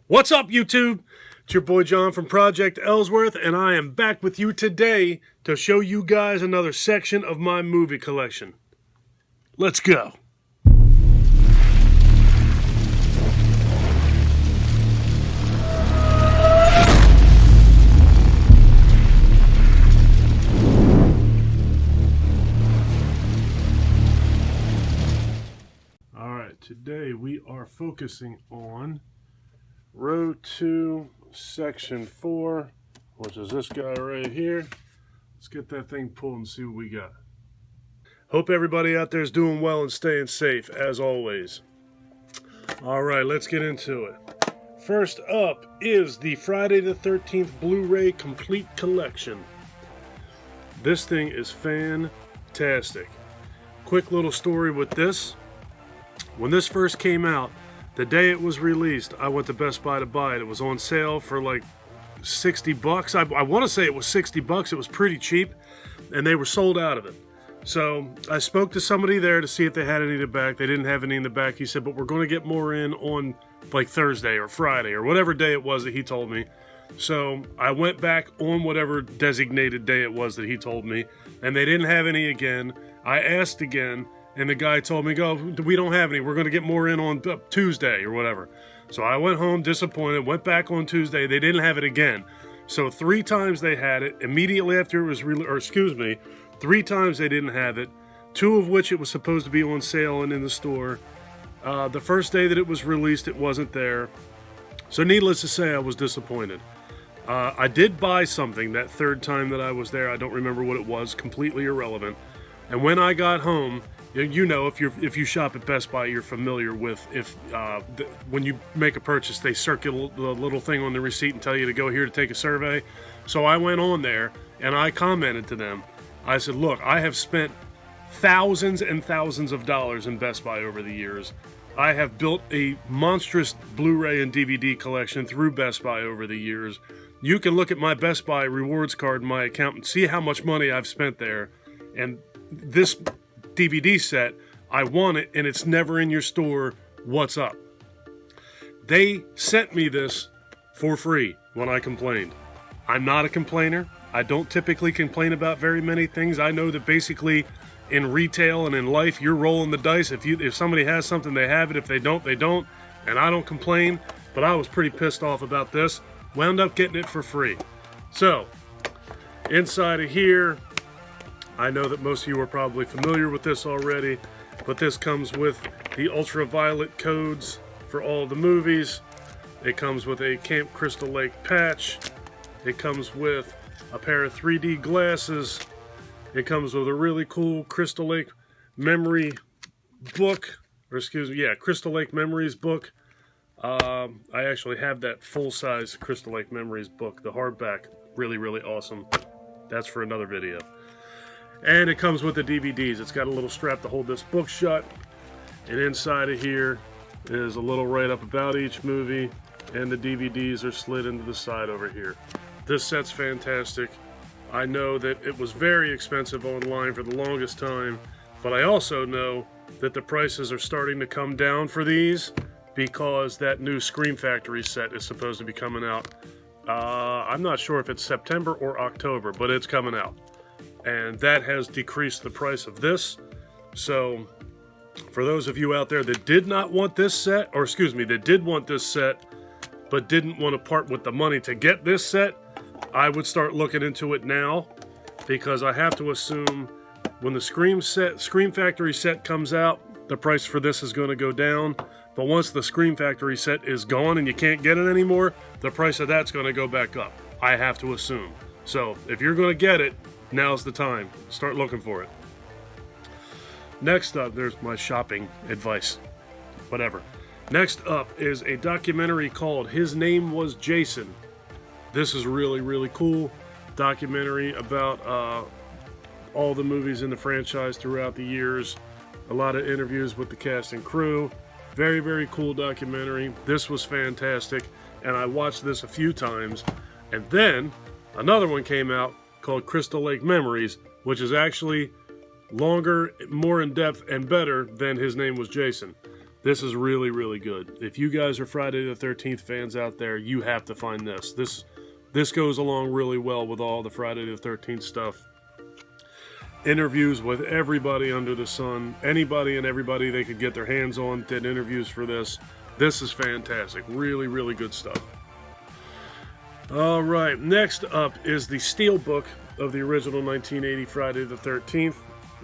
What's up, YouTube? It's your boy John from Project Ellsworth, and I am back with you today to show you guys another section of my movie collection. Let's go. Alright, today we are focusing on Row 2, Section 4, which is this guy right here. Let's get that thing pulled and see what we got. Hope everybody out there is doing well and staying safe, as always. Alright, let's get into it. First up is the Friday the 13th Blu-ray Complete Collection. This thing is fantastic. Quick little story with this. When this first came out, the day it was released, I went to Best Buy to buy it. It was on sale for like 60 bucks. I want to say it was 60 bucks. It was pretty cheap, and they were sold out of it. So I spoke to somebody there to see if they had any in the back. They didn't have any in the back. He said, but we're going to get more in on like Thursday or Friday or whatever day it was that he told me. So I went back on whatever designated day it was that he told me, and they didn't have any again. I asked again. And the guy told me, go, we don't have any. We're going to get more in on Tuesday or whatever. So I went home disappointed, went back on Tuesday. They didn't have it again. So 3 times they had it. Immediately after it was released, 3 times they didn't have it. 2 of which it was supposed to be on sale and in the store. The first day that it was released, it wasn't there. So needless to say, I was disappointed. I did buy something that third time that I was there. I don't remember what it was. Completely irrelevant. And when I got home, you know, if you shop at Best Buy, you're familiar with when you make a purchase, they circle the little thing on the receipt and tell you to go here to take a survey. So I went on there and I commented to them. I said, look, I have spent thousands and thousands of dollars in Best Buy over the years. I have built a monstrous Blu-ray and DVD collection through Best Buy over the years. You can look at my Best Buy rewards card in my account and see how much money I've spent there. And this DVD set, I want it, and it's never in your store. What's up? They sent me this for free when I complained. I'm not a complainer. I don't typically complain about very many things. I know that basically in retail and in life, you're rolling the dice. If somebody has something, they have it. If they don't, they don't. And I don't complain, but I was pretty pissed off about this. Wound up getting it for free. So, inside of here, I know that most of you are probably familiar with this already, but this comes with the ultraviolet codes for all the movies. It comes with a Camp Crystal Lake patch. It comes with a pair of 3D glasses. It comes with a really cool Crystal Lake memory book, Crystal Lake Memories book. I actually have that full-size Crystal Lake Memories book, the hardback. Really, really awesome. That's for another video. And it comes with the DVDs. It's got a little strap to hold this book shut. And inside of here is a little write-up about each movie. And the DVDs are slid into the side over here. This set's fantastic. I know that it was very expensive online for the longest time. But I also know that the prices are starting to come down for these because that new Scream Factory set is supposed to be coming out. I'm not sure if it's September or October, but it's coming out. And that has decreased the price of this. So, for those of you out there that did not want this set, that did want this set, but didn't want to part with the money to get this set, I would start looking into it now, because I have to assume when the Scream Factory set comes out, the price for this is going to go down. But once the Scream Factory set is gone and you can't get it anymore, the price of that's going to go back up. I have to assume. So, if you're going to get it, now's the time. Start looking for it. Next up, there's my shopping advice. Whatever. Next up is a documentary called His Name Was Jason. This is really, really cool. Documentary about all the movies in the franchise throughout the years. A lot of interviews with the cast and crew. Very, very cool documentary. This was fantastic. And I watched this a few times. And then another one came out called Crystal Lake Memories, which is actually longer, more in-depth, and better than His Name Was Jason. This is really, really good. If you guys are Friday the 13th fans out there, you have to find this. This goes along really well with all the Friday the 13th stuff. Interviews with everybody under the sun. Anybody and everybody they could get their hands on did interviews for this. This is fantastic. Really, really good stuff. All right, next up is the Steelbook of the original 1980 Friday the 13th,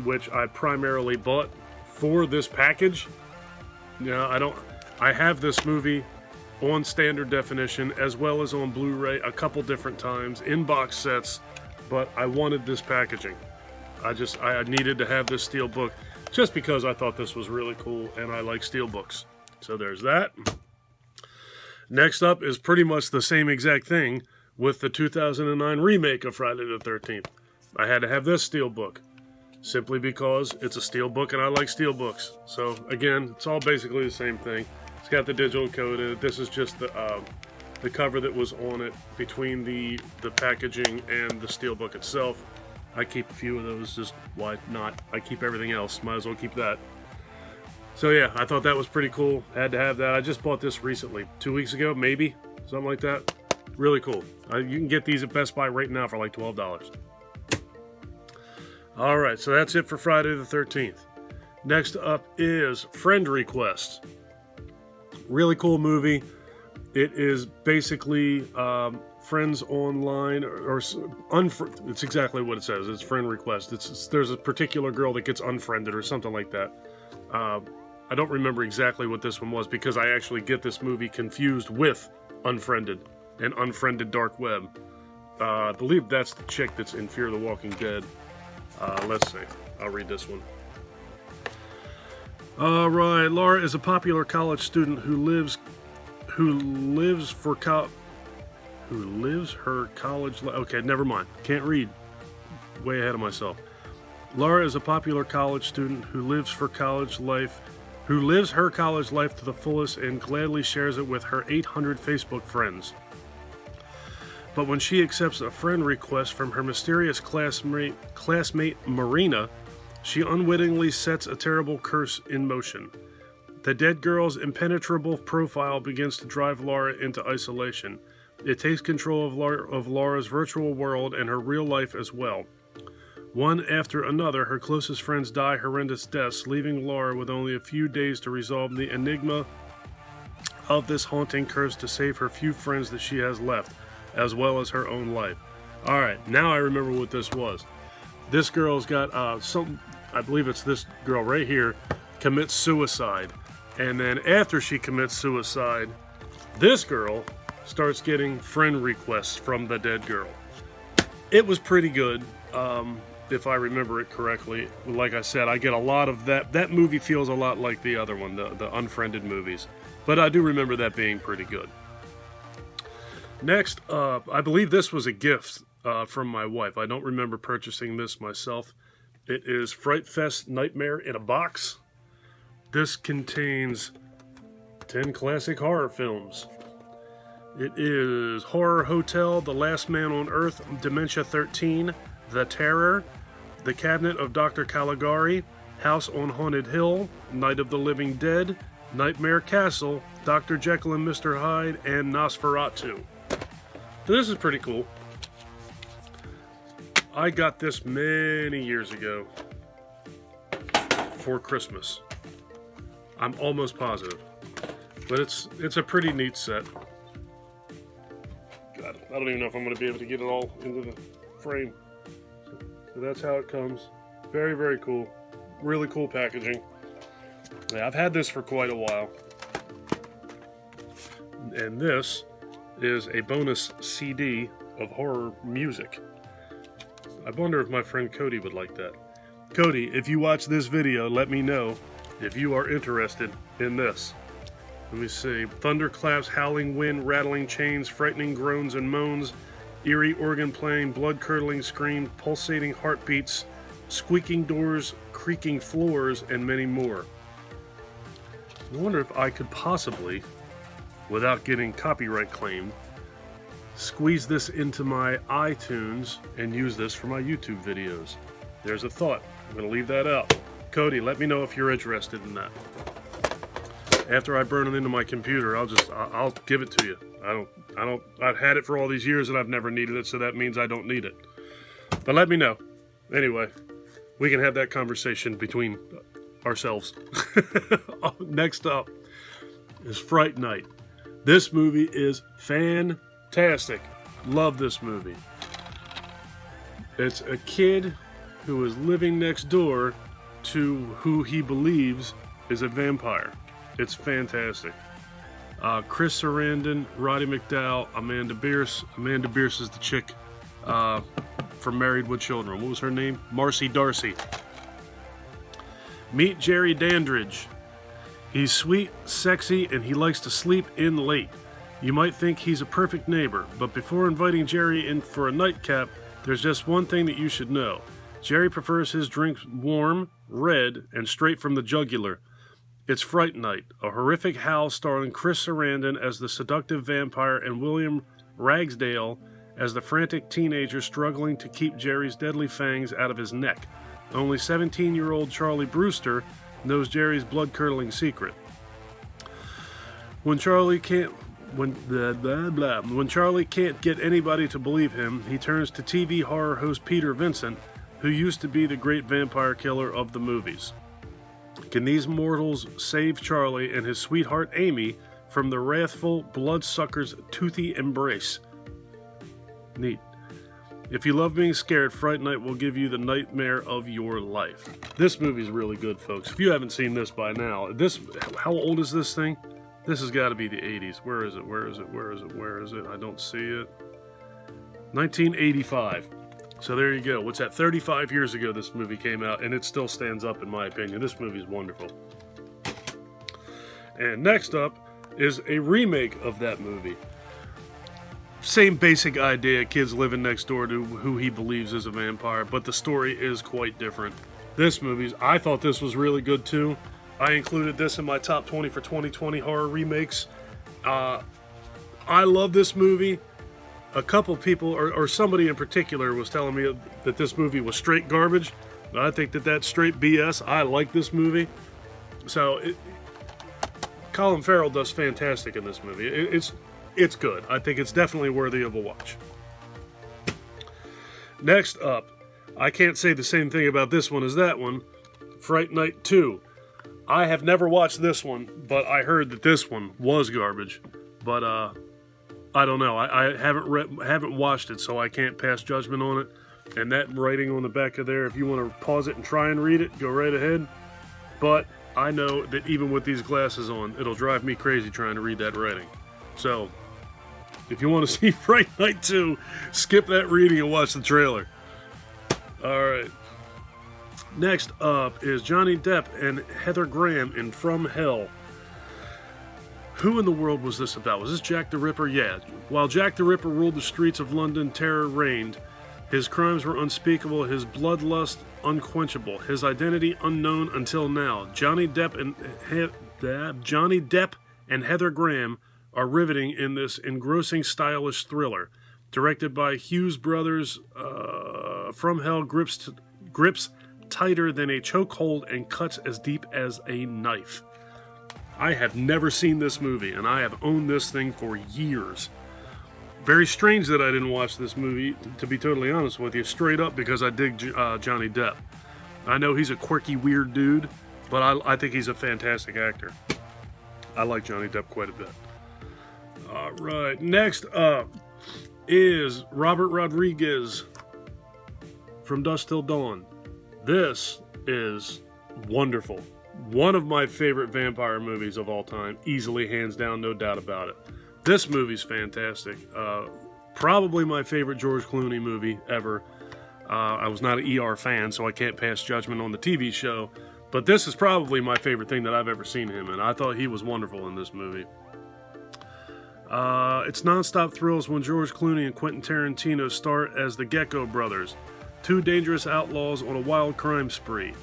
which I primarily bought for this package. Yeah, I have this movie on standard definition as well as on Blu-ray a couple different times in box sets, but I wanted this packaging. I needed to have this Steelbook just because I thought this was really cool and I like Steelbooks. So there's that. Next up is pretty much the same exact thing with the 2009 remake of Friday the 13th. I had to have this Steelbook. Simply because it's a Steelbook and I like Steelbooks. So again, it's all basically the same thing. It's got the digital code in it. This is just the cover that was on it between the packaging and the Steelbook itself. I keep a few of those, just why not? I keep everything else, might as well keep that. So yeah, I thought that was pretty cool. Had to have that. I just bought this recently, 2 weeks ago, maybe, something like that. Really cool. You can get these at Best Buy right now for like $12. Alright, so that's it for Friday the 13th. Next up is Friend Request. Really cool movie. It is basically friends online, it's exactly what it says. It's Friend Request. There's a particular girl that gets unfriended or something like that. I don't remember exactly what this one was because I actually get this movie confused with Unfriended and Unfriended Dark Web. I believe that's the chick that's in Fear the Walking Dead. Let's see. I'll read this one. All right. Laura is a popular college student who lives her college life. Okay, never mind. Can't read. Way ahead of myself. Laura is a popular college student who lives her college life to the fullest and gladly shares it with her 800 Facebook friends. But when she accepts a friend request from her mysterious classmate Marina, she unwittingly sets a terrible curse in motion. The dead girl's impenetrable profile begins to drive Laura into isolation. It takes control of Laura's virtual world and her real life as well. One after another, her closest friends die horrendous deaths, leaving Laura with only a few days to resolve the enigma of this haunting curse to save her few friends that she has left, as well as her own life. Alright, now I remember what this was. This girl's got I believe it's this girl right here, commits suicide. And then after she commits suicide, this girl starts getting friend requests from the dead girl. It was pretty good, if I remember it correctly. Like I said, I get a lot of that. That movie feels a lot like the other one, the Unfriended movies. But I do remember that being pretty good. Next, I believe this was a gift from my wife. I don't remember purchasing this myself. It is Frightfest Nightmare in a box. This contains 10 classic horror films. It is Horror Hotel, The Last Man on Earth, Dementia 13, The Terror, The Cabinet of Dr. Caligari, House on Haunted Hill, Night of the Living Dead, Nightmare Castle, Dr. Jekyll and Mr. Hyde, and Nosferatu. So this is pretty cool. I got this many years ago for Christmas. I'm almost positive. But it's a pretty neat set. God, I don't even know if I'm going to be able to get it all into the frame. So that's how it comes. Very, very cool. Really cool packaging. Yeah, I've had this for quite a while. And this is a bonus CD of horror music. I wonder if my friend Cody would like that. Cody, if you watch this video, let me know if you are interested in this. Let me see. Thunderclaps, howling wind, rattling chains, frightening groans and moans, eerie organ playing, blood-curdling scream, pulsating heartbeats, squeaking doors, creaking floors, and many more. I wonder if I could possibly, without getting copyright claimed, squeeze this into my iTunes and use this for my YouTube videos. There's a thought. I'm going to leave that out. Cody, let me know if you're interested in that. After I burn it into my computer, I'll give it to you. I've had it for all these years and I've never needed it, so that means I don't need it. But let me know. Anyway, we can have that conversation between ourselves. Next up is Fright Night. This movie is fantastic. Love this movie. It's a kid who is living next door to who he believes is a vampire. It's fantastic. Chris Sarandon, Roddy McDowall, Amanda Bierce. Amanda Bierce is the chick from Married with Children. What was her name? Marcy Darcy. Meet Jerry Dandridge. He's sweet, sexy, and he likes to sleep in late. You might think he's a perfect neighbor, but before inviting Jerry in for a nightcap, there's just one thing that you should know. Jerry prefers his drinks warm, red, and straight from the jugular. It's Fright Night, a horrific howl starring Chris Sarandon as the seductive vampire and William Ragsdale as the frantic teenager struggling to keep Jerry's deadly fangs out of his neck. Only 17-year-old Charlie Brewster knows Jerry's blood-curdling secret. When Charlie can't get anybody to believe him, he turns to TV horror host Peter Vincent, who used to be the great vampire killer of the movies. Can these mortals save Charlie and his sweetheart Amy from the wrathful bloodsucker's toothy embrace? Neat. If you love being scared, Fright Night will give you the nightmare of your life. This movie's really good, folks. If you haven't seen this by now, how old is this thing? This has got to be the 80s. Where is it? I don't see it. 1985. So there you go. What's that? 35 years ago this movie came out, and it still stands up in my opinion. This movie's wonderful. And next up is a remake of that movie. Same basic idea, kids living next door to who he believes is a vampire, but the story is quite different. I thought this was really good too. I included this in my top 20 for 2020 horror remakes. I love this movie. A couple people, or somebody in particular, was telling me that this movie was straight garbage. I think that's straight BS. I like this movie. Colin Farrell does fantastic in this movie. It's good. I think it's definitely worthy of a watch. Next up, I can't say the same thing about this one as that one. Fright Night 2. I have never watched this one, but I heard that this one was garbage. But I don't know. I haven't watched it, so I can't pass judgment on it. And that writing on the back of there, if you want to pause it and try and read it, go right ahead. But I know that even with these glasses on, it'll drive me crazy trying to read that writing. So, if you want to see Fright Night 2, skip that reading and watch the trailer. Alright. Next up is Johnny Depp and Heather Graham in From Hell. Who in the world was this about? Was this Jack the Ripper? Yeah. While Jack the Ripper ruled the streets of London, terror reigned. His crimes were unspeakable, his bloodlust unquenchable, his identity unknown until now. Johnny Depp and Heather Graham are riveting in this engrossing, stylish thriller. Directed by Hughes Brothers, From Hell grips tighter than a chokehold and cuts as deep as a knife. I have never seen this movie, and I have owned this thing for years. Very strange that I didn't watch this movie, to be totally honest with you, straight up because I dig Johnny Depp. I know he's a quirky, weird dude, but I think he's a fantastic actor. I like Johnny Depp quite a bit. Alright, next up is Robert Rodriguez from Dusk Till Dawn. This is wonderful. One of my favorite vampire movies of all time. Easily, hands down, no doubt about it. This movie's fantastic. Probably my favorite George Clooney movie ever. I was not an ER fan, so I can't pass judgment on the TV show. But this is probably my favorite thing that I've ever seen him in. I thought he was wonderful in this movie. It's non-stop thrills when George Clooney and Quentin Tarantino star as the Gecko brothers, two dangerous outlaws on a wild crime spree.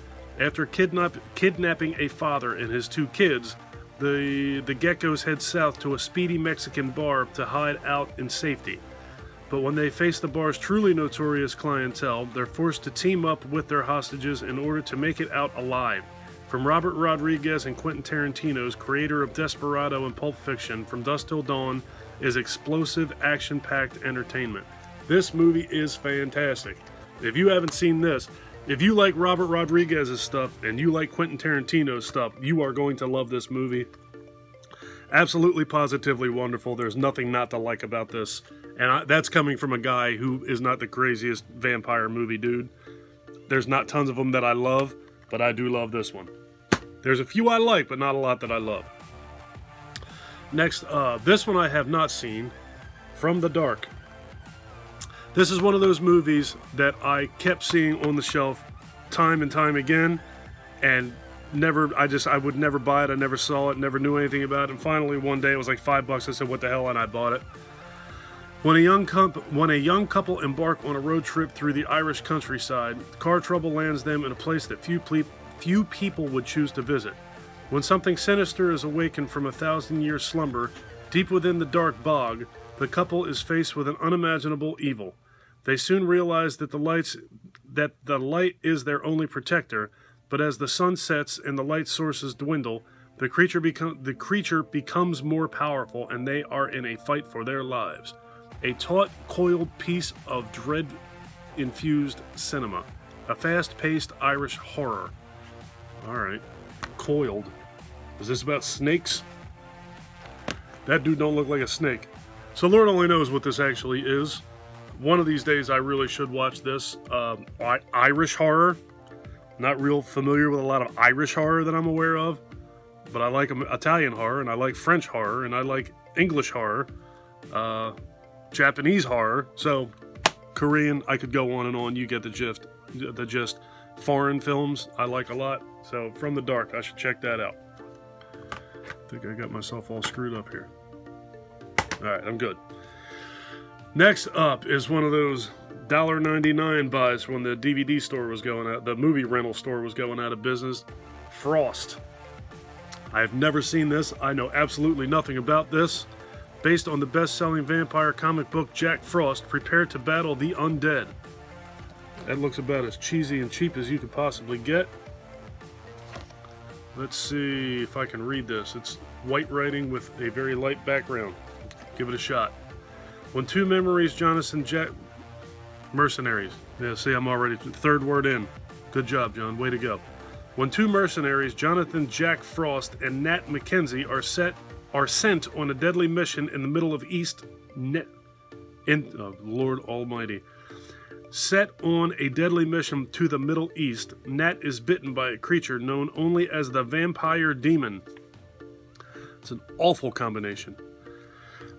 After kidnapping a father and his two kids, the Geckos head south to a speedy Mexican bar to hide out in safety. But when they face the bar's truly notorious clientele, they're forced to team up with their hostages in order to make it out alive. From Robert Rodriguez and Quentin Tarantino's creator of Desperado and Pulp Fiction, From Dusk Till Dawn is explosive, action-packed entertainment. This movie is fantastic. If you haven't seen this, if you like Robert Rodriguez's stuff and you like Quentin Tarantino's stuff, you are going to love this movie. Absolutely, positively wonderful. There's nothing not to like about this. And that's coming from a guy who is not the craziest vampire movie dude. There's not tons of them that I love, but I do love this one. There's a few I like, but not a lot that I love. Next, this one I have not seen, From the Dark. This is one of those movies that I kept seeing on the shelf time and time again, and I would never buy it. I never saw it, never knew anything about it, and finally one day it was like $5. I said, what the hell, and I bought it. When a young couple embark on a road trip through the Irish countryside, car trouble lands them in a place that few people would choose to visit. When something sinister is awakened from a 1,000-year slumber, deep within the dark bog, the couple is faced with an unimaginable evil. They soon realize that the light is their only protector, but as the sun sets and the light sources dwindle, the creature becomes more powerful, and they are in a fight for their lives. A taut, coiled piece of dread-infused cinema. A fast-paced Irish horror. Alright. Coiled. Is this about snakes? That dude don't look like a snake. So Lord only knows what this actually is. One of these days I really should watch this. Irish horror. Not real familiar with a lot of Irish horror that I'm aware of. But I like Italian horror, and I like French horror, and I like English horror. Japanese horror. So, Korean, I could go on and on. You get the gist. Foreign films, I like a lot. So, From the Dark, I should check that out. I think I got myself all screwed up here. Alright, I'm good. Next up is one of those $1.99 buys when the DVD store was going out, the movie rental store was going out of business. Frost. I have never seen this. I know absolutely nothing about this. Based on the best-selling vampire comic book Jack Frost, prepare to battle the undead. That looks about as cheesy and cheap as you could possibly get. Let's see if I can read this. It's white writing with a very light background. Give it a shot. When two memories, Jonathan Jack... Mercenaries. Yeah, see, I'm already... Third word in. Good job, John. Way to go. When two mercenaries, Jonathan Jack Frost and Nat Mackenzie, are sent on a deadly mission in the middle of Lord Almighty. Set on a deadly mission to the Middle East, Nat is bitten by a creature known only as the Vampire Demon. It's an awful combination.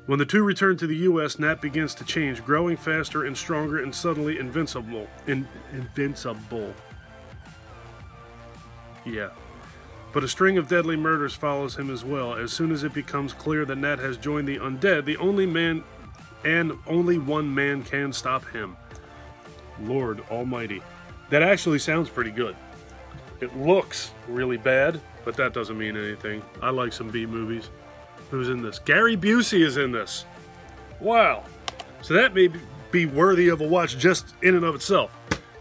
When the two return to the U.S., Nat begins to change, growing faster and stronger and suddenly invincible. Invincible. Yeah. But a string of deadly murders follows him as well. As soon as it becomes clear that Nat has joined the undead, the only one man can stop him. Lord Almighty. That actually sounds pretty good. It looks really bad, but that doesn't mean anything. I like some B movies. Who's in this? Gary Busey is in this. Wow. So that may be worthy of a watch just in and of itself.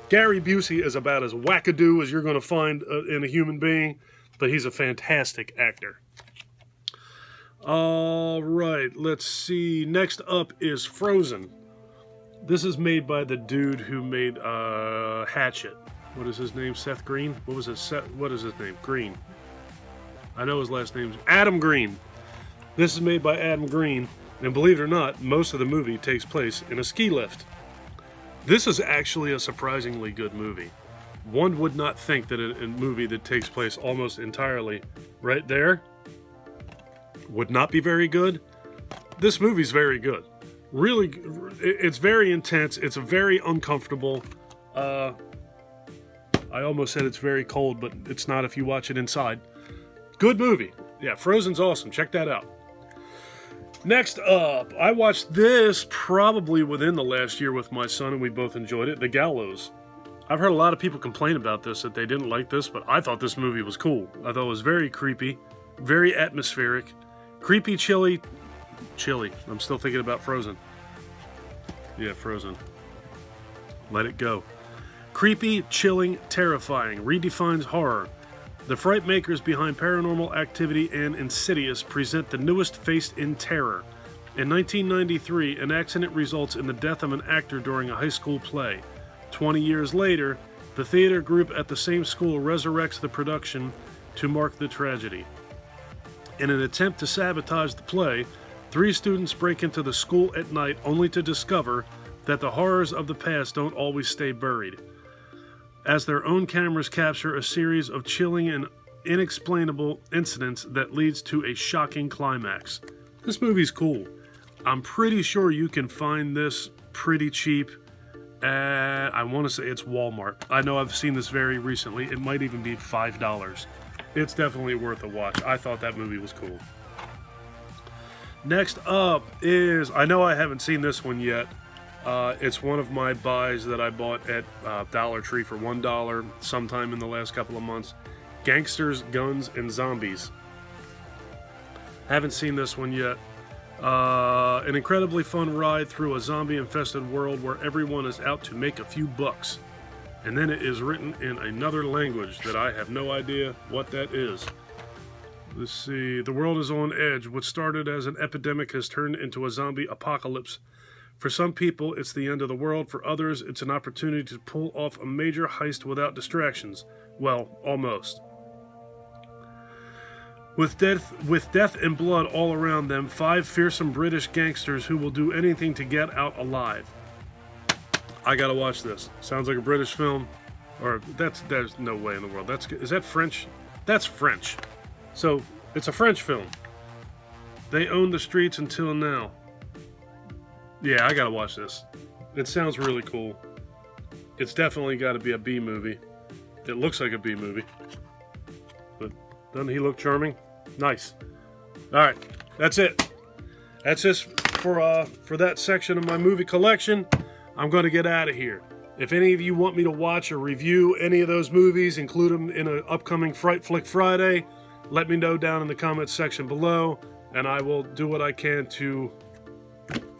Gary Busey is about as wackadoo as you're going to find in a human being, but he's a fantastic actor. All right, let's see. Next up is Frozen. This is made by the dude who made Hatchet. What is his name? Seth Green? What is his name? Green. I know his last name's Adam Green. This is made by Adam Green, and believe it or not, most of the movie takes place in a ski lift. This is actually a surprisingly good movie. One would not think that a movie that takes place almost entirely right there would not be very good. This movie's very good. Really, it's very intense. It's very uncomfortable. I almost said it's very cold, but it's not if you watch it inside. Good movie. Yeah, Frozen's awesome. Check that out. Next up, I watched this probably within the last year with my son, and we both enjoyed it. The Gallows. I've heard a lot of people complain about this, that they didn't like this, but I thought this movie was cool. I thought it was very creepy, very atmospheric, creepy, chilly. I'm still thinking about Frozen. Yeah, Frozen. Let it go. Creepy, chilling, terrifying. Redefines horror. The fright makers behind Paranormal Activity and Insidious present the newest face in terror. In 1993, an accident results in the death of an actor during a high school play. 20 years later, the theater group at the same school resurrects the production to mark the tragedy. In an attempt to sabotage the play, 3 students break into the school at night only to discover that the horrors of the past don't always stay buried, as their own cameras capture a series of chilling and inexplainable incidents that leads to a shocking climax. This movie's cool. I'm pretty sure you can find this pretty cheap at, I want to say it's Walmart. I know I've seen this very recently. It might even be $5. It's definitely worth a watch. I thought that movie was cool. Next up is, I know I haven't seen this one yet. It's one of my buys that I bought at Dollar Tree for $1 sometime in the last couple of months. Gangsters, Guns, and Zombies. Haven't seen this one yet. An incredibly fun ride through a zombie-infested world where everyone is out to make a few bucks. And then it is written in another language that I have no idea what that is. Let's see. The world is on edge. What started as an epidemic has turned into a zombie apocalypse. For some people, it's the end of the world. For others, it's an opportunity to pull off a major heist without distractions. Well, almost. With death and blood all around them, 5 fearsome British gangsters who will do anything to get out alive. I gotta watch this. Sounds like a British film. Or there's no way in the world. Is that French? That's French. So, it's a French film. They own the streets until now. Yeah, I gotta watch this. It sounds really cool. It's definitely gotta be a B movie. It looks like a B movie. But doesn't he look charming? Nice. Alright, that's it. That's just for that section of my movie collection. I'm gonna get out of here. If any of you want me to watch or review any of those movies, include them in an upcoming Fright Flick Friday, let me know down in the comments section below, and I will do what I can to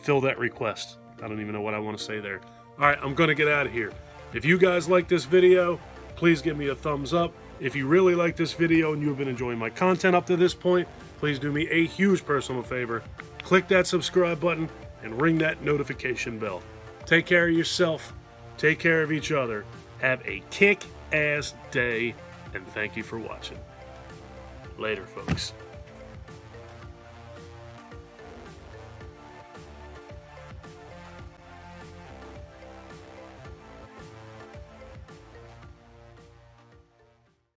fill that request. I don't even know what I want to say there. Alright, I'm going to get out of here. If you guys like this video, please give me a thumbs up. If you really like this video and you've been enjoying my content up to this point, please do me a huge personal favor. Click that subscribe button and ring that notification bell. Take care of yourself. Take care of each other. Have a kick-ass day, and thank you for watching. Later, folks.